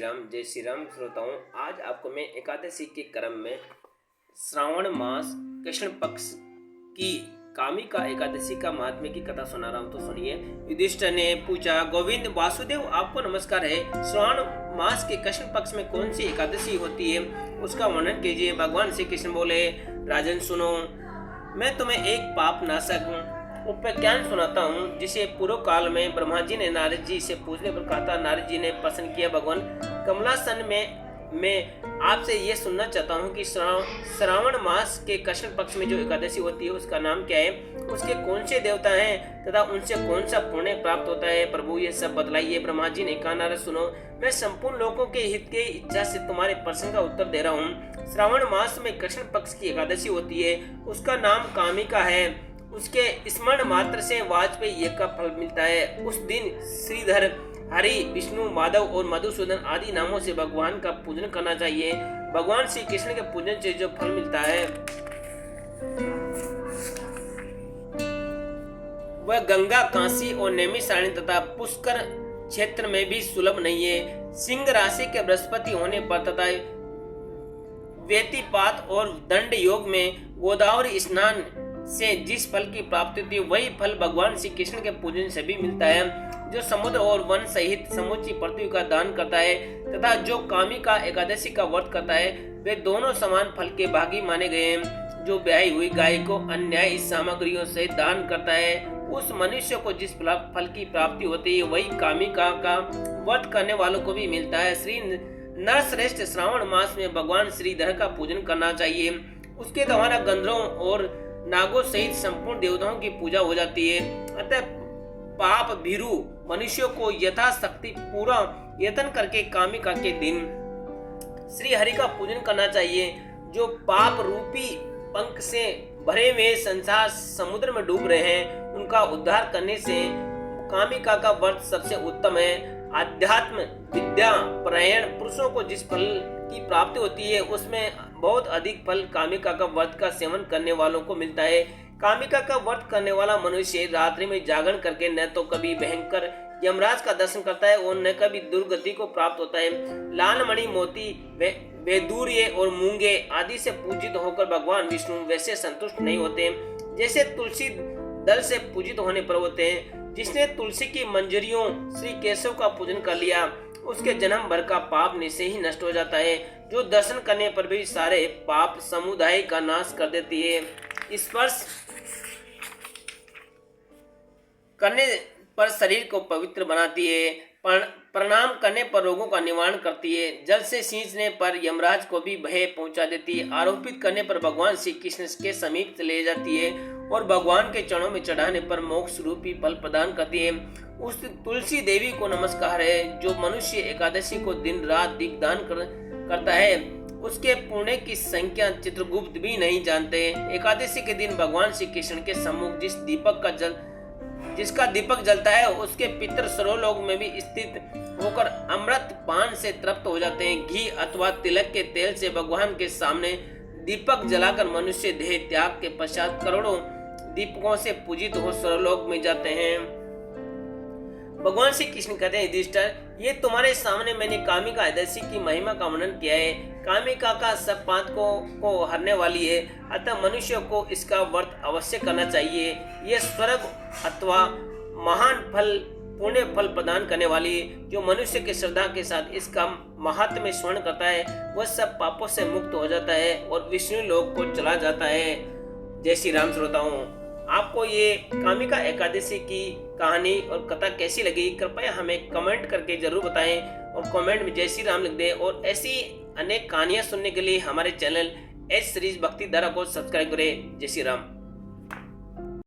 राम, जय श्री राम श्रोताओं। आज आपको मैं एकादशी के क्रम में श्रावण मास कृष्ण पक्ष की कामिका एकादशी का महात्म्य की कथा सुना रहा हूँ, तो सुनिए। युधिष्ठिर ने पूछा, गोविंद वासुदेव आपको नमस्कार है। श्रावण मास के कृष्ण पक्ष में कौन सी एकादशी होती है, उसका वर्णन कीजिए। भगवान श्री कृष्ण बोले, राजन सुनो, मैं तुम्हें एक पाप नाशक उपाख्यान सुनाता हूँ, जिसे पूर्व काल में ब्रह्मा जी ने नारद जी से पूछने पर कहा था। नारद जी ने प्रश्न किया, भगवान कमलासन मैं आपसे ये सुनना चाहता हूँ कि श्रावण मास के कृष्ण पक्ष में जो एकादशी होती है उसका नाम क्या है, उसके कौन से देवता हैं तथा उनसे कौन सा पुण्य प्राप्त होता है। प्रभु ये सब बतलाइए। ब्रह्मा जी ने कहा, नारद सुनो, मैं संपूर्ण लोगों के हित के इच्छा से तुम्हारे प्रश्न का उत्तर दे रहा हूँ। श्रावण मास में कृष्ण पक्ष की एकादशी होती है, उसका नाम कामिका है। उसके स्मरण मात्र से वाजपेयी यज्ञ का फल मिलता है। उस दिन श्रीधर, हरि, विष्णु, माधव और मधुसूदन आदि नामों से भगवान का पूजन करना चाहिए। भगवान श्री कृष्ण के पूजन से जो फल मिलता है वह गंगा, काशी और नैमिषारण्य तथा पुष्कर क्षेत्र में भी सुलभ नहीं है। सिंह राशि के बृहस्पति होने पर तथा व्यतिपात और दंड योग में गोदावरी स्नान से जिस फल की प्राप्ति होती है वही फल भगवान श्री कृष्ण के पूजन से भी मिलता है। जो समुद्र और वन सहित समूची पृथ्वी का दान करता है तथा जो कामिका एकादशी का व्रत करता है, वे दोनों समान फल के भागी माने गए हैं। जो ब्याही हुई गाय को अन्याय सामग्रियों से दान करता है, उस मनुष्य को जिस फल की प्राप्ति होती है वही कामिका का व्रत करने वालों को भी मिलता है। श्री नरश्रेष्ठ, श्रावण मास में भगवान श्रीधर का पूजन करना चाहिए। उसके द्वारा गंधर्वों और नागों सहित संपूर्ण देवताओं की पूजा हो जाती है। अतः पाप भीरु मनुष्यों को यथाशक्ति पूरा यत्न करके कामिका के दिन श्री हरि का पूजन करना चाहिए। जो पाप रूपी पंख से भरे हुए संसार समुद्र में डूब रहे हैं, उनका उद्धार करने से कामिका का व्रत सबसे उत्तम है। आध्यात्म विद्या परायण पुरुषों को जिस फल की प्राप्ति होती है उसमें बहुत अधिक फल कामिका का व्रत का सेवन करने वालों को मिलता है। कामिका का व्रत करने वाला मनुष्य रात्रि में जागरण करके न तो कभी भयंकर यमराज का दर्शन करता है और न कभी दुर्गति को प्राप्त होता है। लाल मणि, मोती, वैदूर्य और मूंगे आदि से पूजित होकर भगवान विष्णु वैसे संतुष्ट नहीं होते जैसे तुलसी दल से पूजित होने पर होते हैं। जिसने तुलसी की मंजरियों श्री केशव का पूजन कर लिया, उसके जन्म भर का पाप निश्चय ही नष्ट हो जाता है। जो दर्शन करने पर भी सारे पाप समुदाय का नाश कर देती है। स्पर्श करने पर शरीर को पवित्र बनाती है। प्रणाम करने पर रोगों का निवारण करती है। जल से सींचने पर यमराज को भी भय पहुंचा देती है। आरोपित करने पर भगवान श्री कृष्ण के समीप ले जाती है और भगवान के चरणों में चढ़ाने पर मोक्ष रूपी फल प्रदान करती है। उस तुलसी देवी को नमस्कार है। जो मनुष्य एकादशी को दिन रात दीपदान करता है, उसके पुण्य की संख्या चित्रगुप्त भी नहीं जानते। एकादशी के दिन भगवान श्री कृष्ण के सम्मुख जिसका दीपक जलता है, उसके पितर सर्वलोक में भी स्थित होकर अमृत पान से तृप्त हो जाते हैं। घी अथवा तिलक के तेल से भगवान के सामने दीपक जलाकर मनुष्य देह त्याग के पश्चात करोड़ों दीपकों से पूजित हो सर्वलोक में जाते हैं। भगवान श्री कृष्ण कहते हैं, युधिष्ठिर, ये तुम्हारे सामने मैंने कामिका एकादशी की महिमा का वर्णन किया है। कामिका का सब पातकों को हरने वाली है, अतः मनुष्य को इसका व्रत अवश्य करना चाहिए। यह स्वर्ग अथवा महान फल, पुण्य फल प्रदान करने वाली है। जो मनुष्य के श्रद्धा के साथ इसका महात्म्य में स्मरण करता है, वह सब पापों से मुक्त हो जाता है और विष्णु लोक को चला जाता है। जय श्री राम श्रोताओं, आपको ये कामिका एकादशी की कहानी और कथा कैसी लगी, कृपया हमें कमेंट करके जरूर बताएं और कमेंट में जय श्री राम लिख दें। और ऐसी अनेक कहानियां सुनने के लिए हमारे चैनल एस सीरीज भक्ति धारा को सब्सक्राइब करें। जय श्री राम।